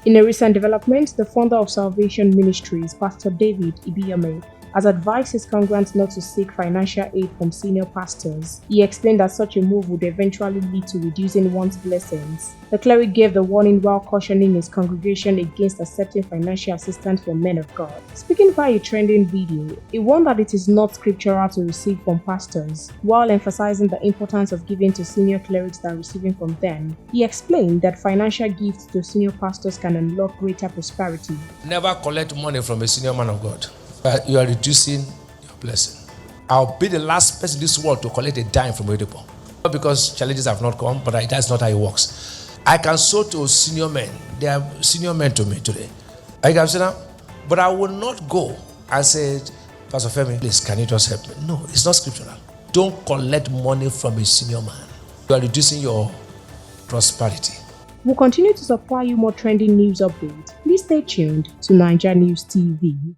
In a recent development, the founder of Salvation Ministries, Pastor David Ibiyeomie, has advised his congregants not to seek financial aid from senior pastors. He explained that such a move would eventually lead to reducing one's blessings. The cleric gave the warning while cautioning his congregation against accepting financial assistance from men of God. Speaking via a trending video, he warned that it is not scriptural to receive from pastors, while emphasizing the importance of giving to senior clerics than receiving from them. He explained that financial gifts to senior pastors can unlock greater prosperity. Never collect money from a senior man of God. You are reducing your blessing. I'll be the last person in this world to collect a dime from a people. Not because challenges have not come, but that's not how it works. I can sow to senior men. They are senior men to me today. Are you guys see that? But I will not go and say, Pastor Femi, please, can you just help me? No, it's not scriptural. Don't collect money from a senior man. You are reducing your prosperity. We'll continue to supply you more trending news updates. Please stay tuned to NaijaNews TV.